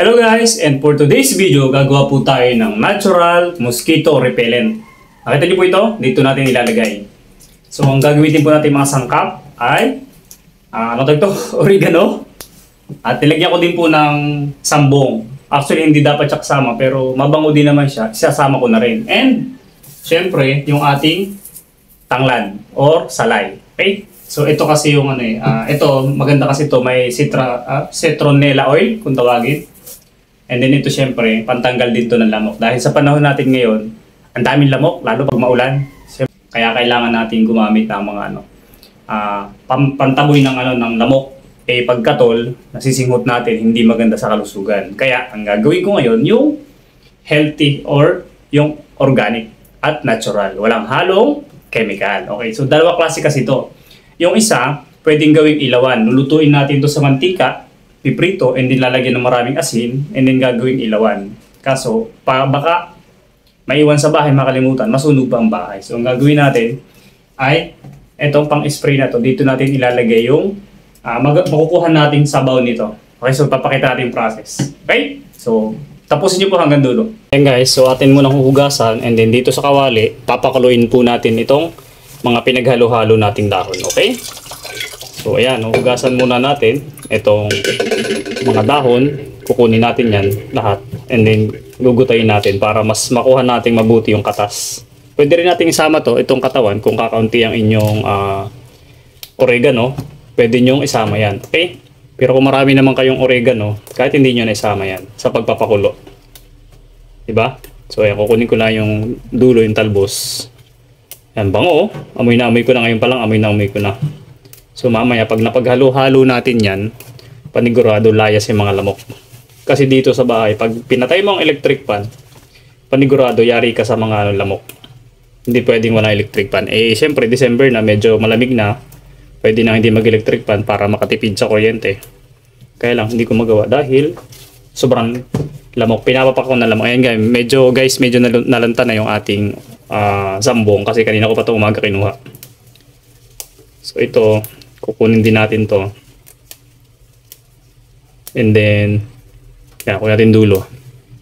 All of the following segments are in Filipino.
Hello guys, and for today's video, gagawa po tayo ng natural mosquito repellent. Nakita niyo po ito? Dito natin ilalagay. So, ang gagamitin po natin mga sangkap ay oregano. At nilagyan ko din po ng sambong. Actually, hindi dapat siya kasama, pero mabango din naman siya. Isasama ko na rin. And, syempre, yung ating tanglad or salay. Okay? So, ito kasi yung ito, maganda kasi ito, may citronella oil, kung tawagin. And then ito syempre, pantanggal din to ng lamok. Dahil sa panahon natin ngayon, ang daming lamok, lalo pag maulan. Kaya kailangan natin gumamit ng mga pantaboy ng lamok. Pagkatol, nasisinghot natin, hindi maganda sa kalusugan. Kaya ang gagawin ko ngayon, yung healthy or yung organic at natural. Walang halong chemical. Okay, so dalawa klase kasi ito. Yung isa, pwedeng gawing ilawan. Lulutuin natin ito sa mantika, piprito, and then lalagyan ng maraming asin, and then gagawing ilawan. Kaso, baka maiwan sa bahay, makalimutan, masunog pa ang bahay. So, ang gagawin natin ay, etong pang-spray na to, dito natin ilalagay yung, makukuha natin sabaw nito. Okay, so papakita natin yung process. Okay? So, tapusin nyo po hanggang dulo. Ayan guys, so atin munang huhugasan, and then dito sa kawali, papakuloyin po natin itong mga pinaghalo-halo nating dahon. Okay? So ayan, hugasan muna natin itong mga dahon, kukunin natin yan lahat, and then gugutayin natin para mas makuha natin mabuti yung katas. Pwede rin natin isama to, itong katawan, kung kakaunti ang inyong oregano, pwede nyong isama yan, okay? Pero kung marami naman kayong oregano, kahit hindi nyo na isama yan sa pagpapakulo. Diba? So ayan, kukunin ko lang yung dulo, yung talbos. Yan, bango, amoy na amoy ko na ngayon pa lang, amoy na amoy ko na. So mamaya pag napaghalo-halo natin yan, panigurado layas yung mga lamok. Kasi dito sa bahay, pag pinatay mo ang electric fan, panigurado yari ka sa mga lamok. Hindi pwedeng wala electric fan. Siyempre December na, medyo malamig na, pwede na hindi mag-electric fan para makatipid sa kuryente. Kaya lang hindi ko magawa dahil sobrang lamok. Pinapapak ko na lamok. Ayan guys, medyo nalanta na yung ating sambong kasi kanina ko pa ito umaga kinuha. So ito, kukunin din natin to, and then yan, kunin natin dulo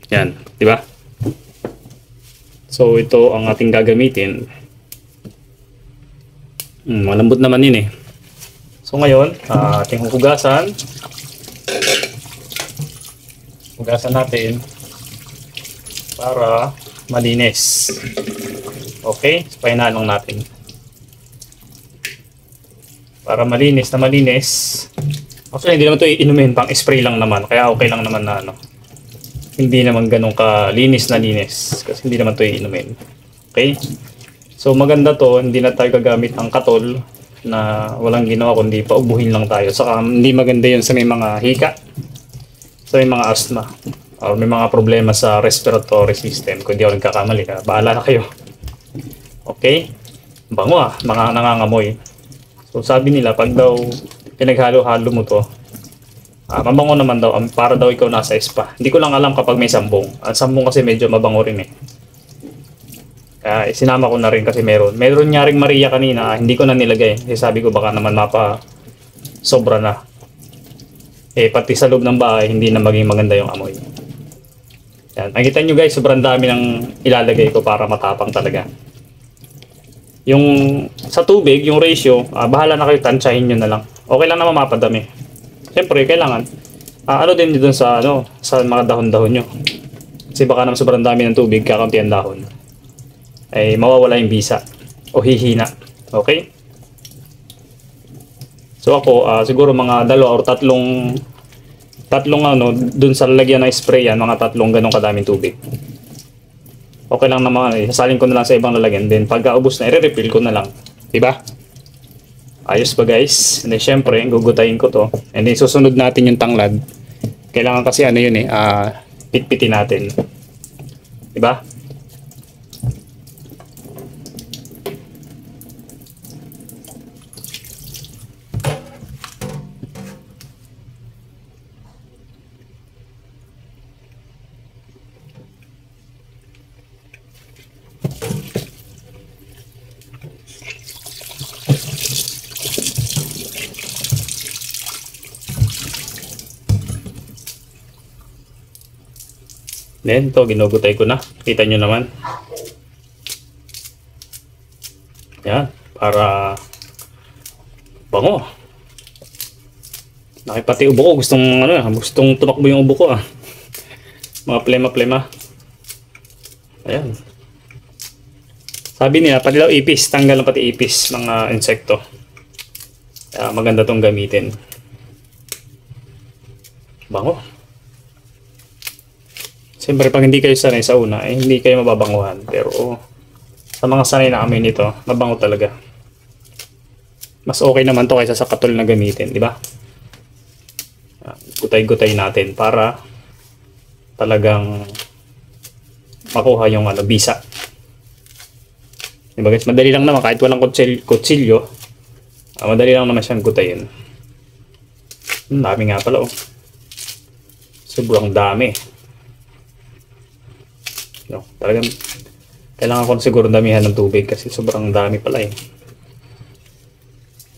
yan, di ba? So ito ang ating gagamitin. Malambot naman yun eh. So ngayon, ating hugasan natin para malinis. Okay, so pahinaan lang natin para malinis na malinis. Actually, hindi naman ito inumin, pang spray lang naman. Kaya okay lang naman na hindi naman ganun kalinis na linis. Kasi hindi naman ito inumin. Okay? So maganda to, hindi na tayo gagamit ng katol na walang ginawa kundi paubuhin lang tayo. Saka hindi maganda yun sa may mga hika, sa may mga asthma, or may mga problema sa respiratory system. Kung di ako nagkakamali, bahala na kayo. Okay? Bango mga nangangamoy. So sabi nila, pag daw pinaghalo-halo mo to, mabango naman daw, para daw ikaw nasa spa. Hindi ko lang alam kapag may sambong. Ang sambong kasi medyo mabango rin eh. Kaya sinama ko na rin kasi meron nga ring Maria kanina, hindi ko na nilagay. Kasi sabi ko baka naman sobra na. Pati sa loob ng bahay, hindi na maging maganda yung amoy. Yan. Nakita nyo guys, sobrang dami ng ilalagay ko para matapang talaga. Yung sa tubig, yung ratio, bahala na kayo, tansyahin nyo na lang. Okay lang naman mapadami. Siyempre, kailangan din dun sa mga dahon-dahon nyo. Kasi baka naman sobrang dami ng tubig, kakaunti ang dahon, ay mawawala yung bisa o hihina. Okay? So ako, siguro mga 2 or tatlong dun sa lalagyan ng spray yan, mga 3 ganong kadaming tubig. Okay lang naman, sasalin ko na lang sa ibang lalagyan. Then pagkaubos na, i-refill ko na lang. Diba? Ayos ba guys? And then syempre, gugutayin ko to. And then susunod natin yung tanglad. Kailangan kasi pitpitin natin. Diba? Then, ito, ginugutay ko na. Kita nyo naman. Yan, para bango. Nakipati ubo ko. Gustong tumakbo yung ubo ko ah. Mga plema-plema. Ayan. Sabi nila, pati daw ipis. Tanggal na pati ipis ng insekto. Kaya maganda tong gamitin. Bango. Siyempre, pag hindi kayo sanay sa una, hindi kayo mababanguhan. Pero, sa mga sanay na amoy nito, mabango talaga. Mas okay naman to kaysa sa katol na gamitin, di ba? Gutay-gutay natin para talagang makuha yung bisa. Diba guys, madali lang naman kahit walang kutsilyo. Madali lang naman siyang gutayin. Dami nga pala oh. Sobrang dami. No, talagang kailangan ko siguro damihan ng tubig kasi sobrang dami pala eh.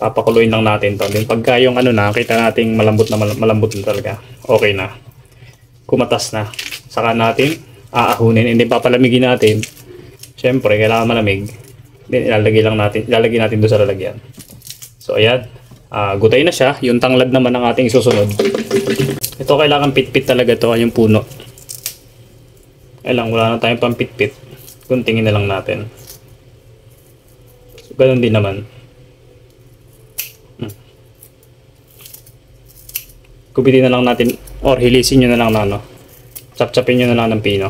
Papakuluin lang natin to. Then pagka yung nakita nating malambot na talaga. Okay na. Kumatas na. Saka natin aahunin. Hindi papalamigin natin. Siyempre, kailangan malamig. Then ilalagay natin doon sa lalagyan. So ayan. Gutay na siya. Yung tanglad naman ang ating isusunod. Ito kailangan pitpit talaga to. Yung puno. Wala na tayong pampitpit. Kuntingin na lang natin. So, ganun din naman. Kupitin na lang natin or hilisin nyo na lang na chap-chapin nyo na lang ng pino.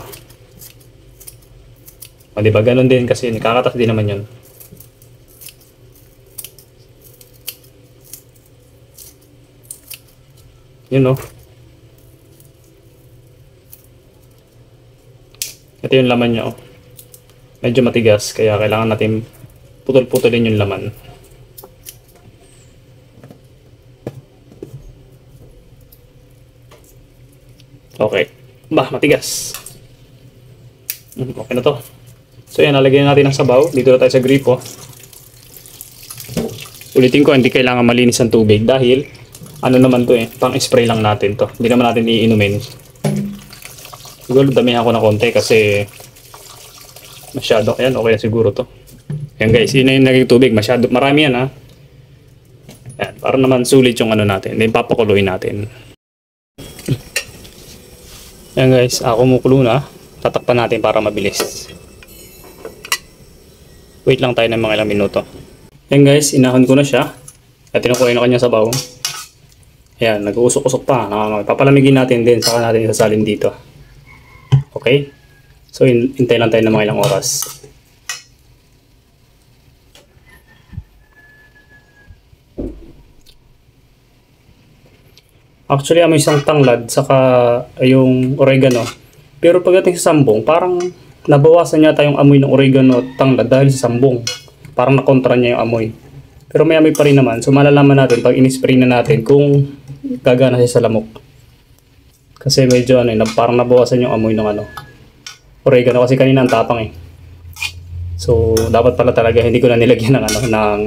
Diba? Ganun din kasi nakakatas din naman yun. Yun no. Ito yung laman niya oh. Medyo matigas kaya kailangan natin putol-putulin yung laman. Okay. Matigas. Okay na to. So yan, nalagyan natin ng sabaw. Dito na tayo sa gripo. Ulitin ko, hindi kailangan malinis ang tubig dahil naman to pang spray lang natin to. Hindi naman natin iinumin. Siguro damihan ko na konti kasi masyado. Ayan, okay na siguro to. Ayan guys, yun na yung naging tubig. Masyado, marami yan ha. Ayan, para naman sulit yung natin. Then papakuluin natin. Ayan guys, kumukulo na. Tatakpan natin para mabilis. Wait lang tayo ng mga ilang minuto. Ayan guys, inahon ko na siya. At tinukuloy na kanya sabaw. Ayan, nag-uusok-usok pa. Papalamigin natin din, saka natin isasalin dito. Okay? So, hintay lang tayo ng mga ilang oras. Actually, amoy isang tanglad, saka yung oregano. Pero pagdating sa sambong, parang nabawasan yata yung amoy ng oregano at tanglad dahil sa sambong. Parang nakontra niya yung amoy. Pero may amoy pa rin naman. So, malalaman natin pag in-spray na natin kung gagana siya sa lamok. Kasi medyo parang nabawasan yung amoy ng oregano kasi kanina ang tapang eh. So, dapat pala talaga hindi ko na nilagyan ng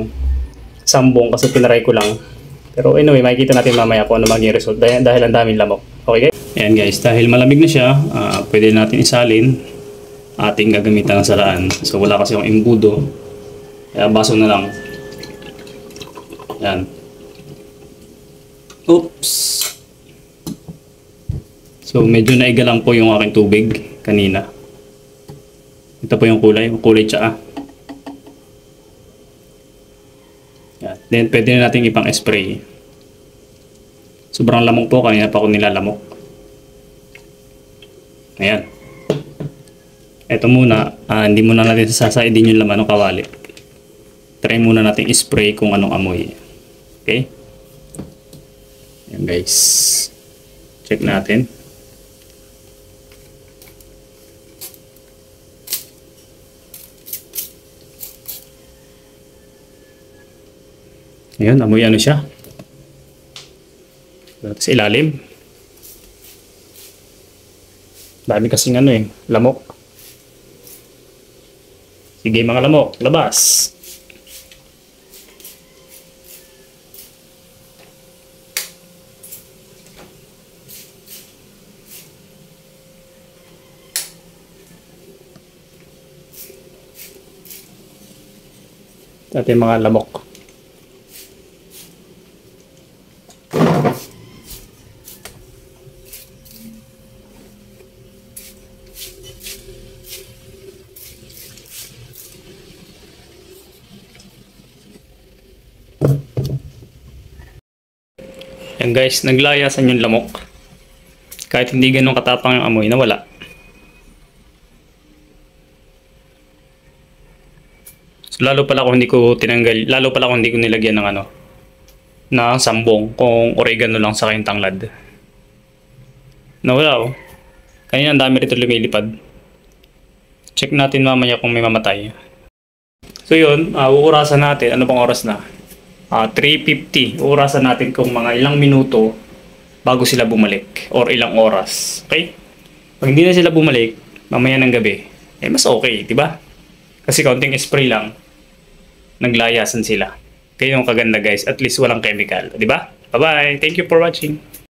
sambong kasi tinry ko lang. Pero anyway, makikita natin mamaya kung ano magiging result dahil ang daming lamok. Okay guys? Ayan guys, dahil malamig na siya, pwede natin isalin ating gagamitan ng salaan. So wala kasi yung imbudo, kaya baso na lang. Ayan. Oops! So medyo naiga lang po yung aking tubig kanina. Ito po yung kulay tsaa. Yan. Then pwede na natin ipang spray. Sobrang lamok po, kanina pa ako nilalamok. Ayan. Ito muna, hindi muna natin sasaidin yung laman ng kawali. Try muna natin spray kung anong amoy. Okay? Ayan guys. Check natin. Ayan, amoy siya. Sa ilalim. Dami kasing lamok. Sige mga lamok, labas. ating mga lamok. Yan guys, naglayasan yung lamok. Kahit hindi ganun katapang yung amoy, nawala. So, lalo pala kung hindi ko tinanggal, lalo pala kung hindi ko nilagyan ng na sambong, kung oregano lang sa kayong tanglad. Nawala oh. Kanina ang dami rito lumilipad. Check natin mamaya kung may mamatay. So yun, uurasan natin. Ano bang oras na? 3:50. Uurasan natin kung mga ilang minuto bago sila bumalik or ilang oras. Okay? Pag hindi na sila bumalik, mamaya ng gabi, mas okay, di ba? Kasi kaunting spray lang, naglayasan sila. Kaya yung kaganda guys, at least walang chemical, di ba? Bye-bye. Thank you for watching.